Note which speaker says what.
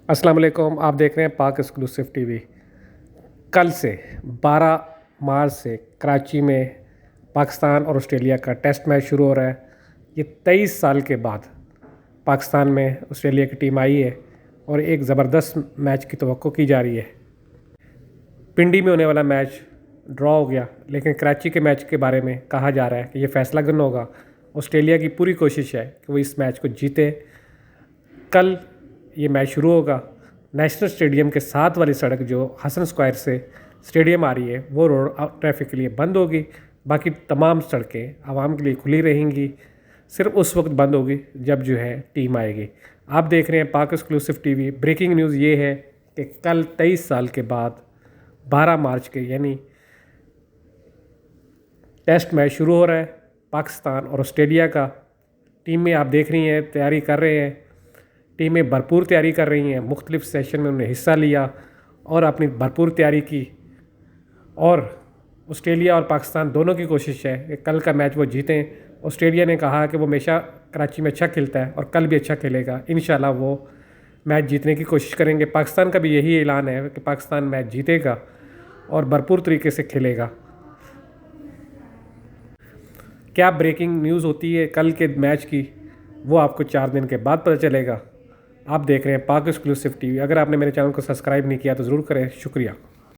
Speaker 1: अस्सलाम वालेकुम। आप देख रहे हैं पाक एक्सक्लूसिव टीवी। कल से 12 मार्च से कराची में पाकिस्तान और ऑस्ट्रेलिया का टेस्ट मैच शुरू हो रहा है। ये 23 साल के बाद पाकिस्तान में ऑस्ट्रेलिया की टीम आई है और एक ज़बरदस्त मैच की तवक्को की जा रही है। पिंडी में होने वाला मैच ड्रॉ हो गया, लेकिन कराची के मैच के बारे में कहा जा रहा है कि ये फैसला गन होगा। ऑस्ट्रेलिया की पूरी कोशिश है कि वो इस मैच को जीते। कल ये मैच शुरू होगा। नेशनल स्टेडियम के साथ वाली सड़क जो हसन स्क्वायर से स्टेडियम आ रही है वो रोड ट्रैफिक के लिए बंद होगी। बाकी तमाम सड़कें आवाम के लिए खुली रहेंगी। सिर्फ उस वक्त बंद होगी जब जो है टीम आएगी। आप देख रहे हैं पाक एक्सक्लूसिव टीवी। ब्रेकिंग न्यूज़ ये है कि कल 23 साल के बाद 12 मार्च के यानी टेस्ट मैच शुरू हो रहा है पाकिस्तान और ऑस्ट्रेलिया का। टीमें आप देख रही हैं तैयारी कर रहे हैं। टीमें भरपूर तैयारी कर रही हैं। मुख्तलिफ सेशन में उन्होंने हिस्सा लिया और अपनी भरपूर तैयारी की। और ऑस्ट्रेलिया और पाकिस्तान दोनों की कोशिश है कि कल का मैच वो जीतें। ऑस्ट्रेलिया ने कहा कि वो हमेशा कराची में अच्छा खेलता है और कल भी अच्छा खेलेगा। इंशाल्लाह वो मैच जीतने की कोशिश करेंगे। पाकिस्तान का भी यही ऐलान है कि पाकिस्तान मैच जीतेगा और भरपूर तरीके से खेलेगा। क्या ब्रेकिंग न्यूज़ होती है कल के मैच की, वो आपको 4 दिन के बाद पता चलेगा। आप देख रहे हैं पाक एक्सक्लूसिव टीवी। अगर आपने मेरे चैनल को सब्सक्राइब नहीं किया तो ज़रूर करें। शुक्रिया।